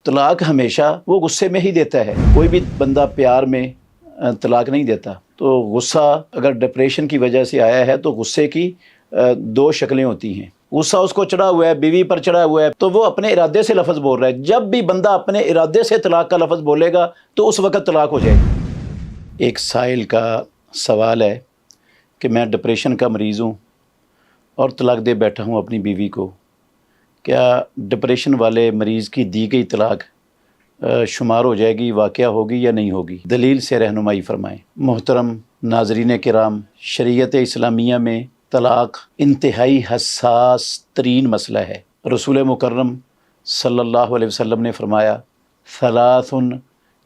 طلاق ہمیشہ وہ غصے میں ہی دیتا ہے. کوئی بھی بندہ پیار میں طلاق نہیں دیتا. تو غصہ اگر ڈپریشن کی وجہ سے آیا ہے تو غصے کی دو شکلیں ہوتی ہیں. غصہ اس کو چڑھا ہوا ہے، بیوی پر چڑھا ہوا ہے، تو وہ اپنے ارادے سے لفظ بول رہا ہے. جب بھی بندہ اپنے ارادے سے طلاق کا لفظ بولے گا تو اس وقت طلاق ہو جائے گی. ایک سائل کا سوال ہے کہ میں ڈپریشن کا مریض ہوں اور طلاق دے بیٹھا ہوں اپنی بیوی کو. کیا ڈپریشن والے مریض کی دی گئی طلاق شمار ہو جائے گی، واقعہ ہوگی یا نہیں ہوگی؟ دلیل سے رہنمائی فرمائیں. محترم ناظرین کرام، شریعت اسلامیہ میں طلاق انتہائی حساس ترین مسئلہ ہے. رسول مکرم صلی اللہ علیہ وسلم نے فرمایا، ثلاث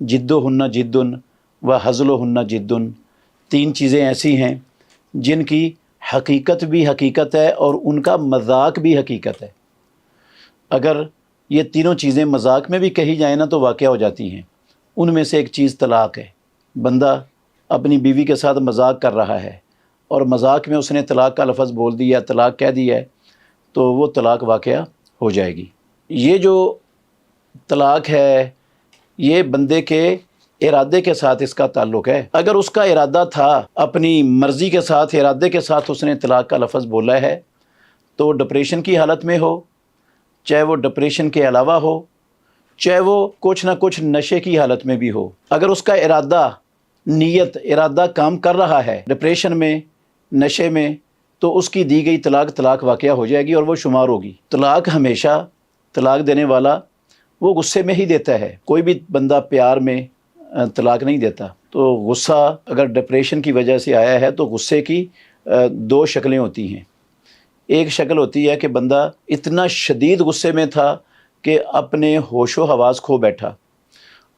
جدہن جد و ہزلہن جد. تین چیزیں ایسی ہیں جن کی حقیقت بھی حقیقت ہے اور ان کا مذاق بھی حقیقت ہے. اگر یہ تینوں چیزیں مذاق میں بھی کہی جائیں نا تو واقعہ ہو جاتی ہیں. ان میں سے ایک چیز طلاق ہے. بندہ اپنی بیوی کے ساتھ مذاق کر رہا ہے اور مذاق میں اس نے طلاق کا لفظ بول دیا، طلاق کہہ دیا ہے، تو وہ طلاق واقعہ ہو جائے گی. یہ جو طلاق ہے یہ بندے کے ارادے کے ساتھ اس کا تعلق ہے. اگر اس کا ارادہ تھا، اپنی مرضی کے ساتھ ارادے کے ساتھ اس نے طلاق کا لفظ بولا ہے، تو ڈپریشن کی حالت میں ہو، چاہے وہ ڈپریشن کے علاوہ ہو، چاہے وہ کچھ نہ کچھ نشے کی حالت میں بھی ہو، اگر اس کا ارادہ کام کر رہا ہے ڈپریشن میں، نشے میں، تو اس کی دی گئی طلاق واقعہ ہو جائے گی اور وہ شمار ہوگی. طلاق ہمیشہ طلاق دینے والا وہ غصے میں ہی دیتا ہے. کوئی بھی بندہ پیار میں طلاق نہیں دیتا. تو غصہ اگر ڈپریشن کی وجہ سے آیا ہے تو غصے کی دو شکلیں ہوتی ہیں. ایک شکل ہوتی ہے کہ بندہ اتنا شدید غصے میں تھا کہ اپنے ہوش و حواس کھو بیٹھا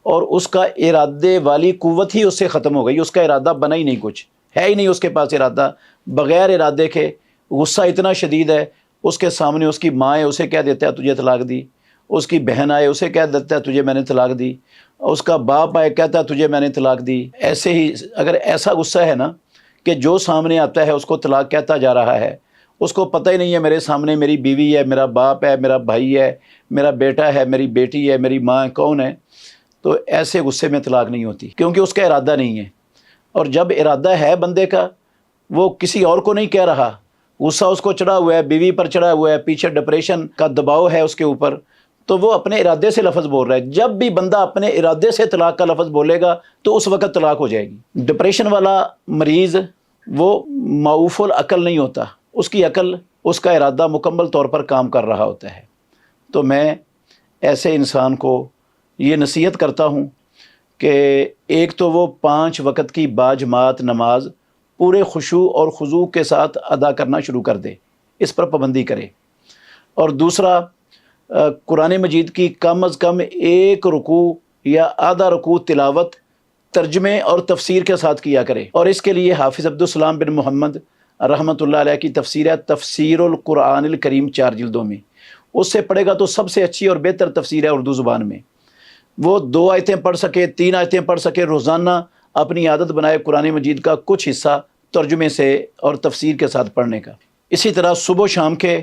اور اس کا ارادے والی قوت ہی اس سے ختم ہو گئی. اس کا ارادہ بنا ہی نہیں، کچھ ہے ہی نہیں اس کے پاس ارادہ. بغیر ارادے کے غصہ اتنا شدید ہے، اس کے سامنے اس کی ماں ہے، اسے کہہ دیتا ہے تجھے طلاق دی. اس کی بہن آئے، اسے کہہ دیتا ہے تجھے میں نے طلاق دی. اس کا باپ آئے، کہتا ہے تجھے میں نے طلاق دی. ایسے ہی اگر ایسا غصہ ہے نا کہ جو سامنے آتا ہے اس کو طلاق کہتا جا رہا ہے، اس کو پتہ ہی نہیں ہے میرے سامنے میری بیوی ہے، میرا باپ ہے، میرا بھائی ہے، میرا بیٹا ہے، میری بیٹی ہے، میری ماں ہے، کون ہے، تو ایسے غصے میں طلاق نہیں ہوتی کیونکہ اس کا ارادہ نہیں ہے. اور جب ارادہ ہے بندے کا، وہ کسی اور کو نہیں کہہ رہا، غصہ اس کو چڑھا ہوا ہے، بیوی پر چڑھا ہوا ہے، پیچھے ڈپریشن کا دباؤ ہے اس کے اوپر، تو وہ اپنے ارادے سے لفظ بول رہا ہے. جب بھی بندہ اپنے ارادے سے طلاق کا لفظ بولے گا تو اس وقت طلاق ہو جائے گی. ڈپریشن والا مریض وہ معوف العقل نہیں ہوتا، اس کی عقل، اس کا ارادہ مکمل طور پر کام کر رہا ہوتا ہے. تو میں ایسے انسان کو یہ نصیحت کرتا ہوں کہ ایک تو وہ 5 وقت کی باجماعت نماز پورے خشوع اور خضوع کے ساتھ ادا کرنا شروع کر دے، اس پر پابندی کرے. اور دوسرا، قرآن مجید کی کم از کم 1 رکوع یا آدھا رکوع تلاوت ترجمے اور تفسیر کے ساتھ کیا کرے. اور اس کے لیے حافظ عبدالسلام بن محمد رحمۃ اللہ علیہ کی تفسیر ہے تفسیر القرآن الکریم 4 جلدوں میں، اس سے پڑھے گا تو سب سے اچھی اور بہتر تفسیر ہے اردو زبان میں. وہ 2 آیتیں پڑھ سکے، 3 آیتیں پڑھ سکے، روزانہ اپنی عادت بنائے قرآن مجید کا کچھ حصہ ترجمے سے اور تفسیر کے ساتھ پڑھنے کا. اسی طرح صبح و شام کے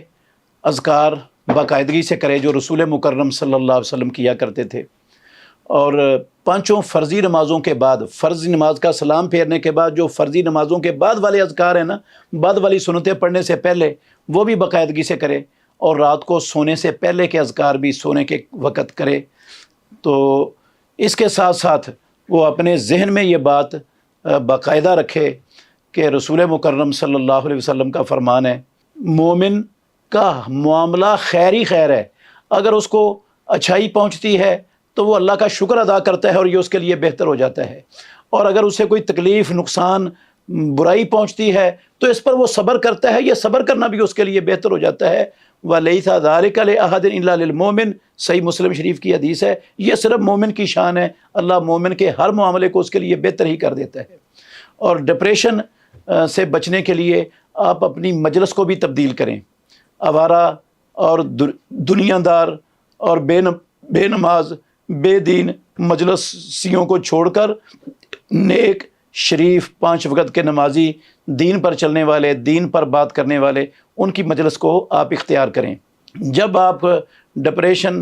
اذکار باقاعدگی سے کرے جو رسول مکرم صلی اللہ علیہ وسلم کیا کرتے تھے. اور 5 فرضی نمازوں کے بعد، فرض نماز کا سلام پھیرنے کے بعد جو فرضی نمازوں کے بعد والے اذکار ہیں نا، بعد والی سنتیں پڑھنے سے پہلے، وہ بھی باقاعدگی سے کرے. اور رات کو سونے سے پہلے کے اذکار بھی سونے کے وقت کرے. تو اس کے ساتھ ساتھ وہ اپنے ذہن میں یہ بات باقاعدہ رکھے کہ رسول مکرم صلی اللہ علیہ وسلم کا فرمان ہے، مومن کا معاملہ خیر ہی خیر ہے. اگر اس کو اچھائی پہنچتی ہے تو وہ اللہ کا شکر ادا کرتا ہے اور یہ اس کے لیے بہتر ہو جاتا ہے. اور اگر اسے کوئی تکلیف، نقصان، برائی پہنچتی ہے تو اس پر وہ صبر کرتا ہے، یہ صبر کرنا بھی اس کے لیے بہتر ہو جاتا ہے. وَلَيْسَ ذَلِكَ لِأَحَدٍ إِلَّا لِلْمُؤْمِنِ، صحیح مسلم شریف کی حدیث ہے. یہ صرف مومن کی شان ہے، اللہ مومن کے ہر معاملے کو اس کے لیے بہتر ہی کر دیتا ہے. اور ڈپریشن سے بچنے کے لیے آپ اپنی مجلس کو بھی تبدیل کریں. آوارہ اور دنیا دار اور بے نماز، بے دین مجلسیوں کو چھوڑ کر نیک، شریف، 5 وقت کے نمازی، دین پر چلنے والے، دین پر بات کرنے والے، ان کی مجلس کو آپ اختیار کریں. جب آپ ڈپریشن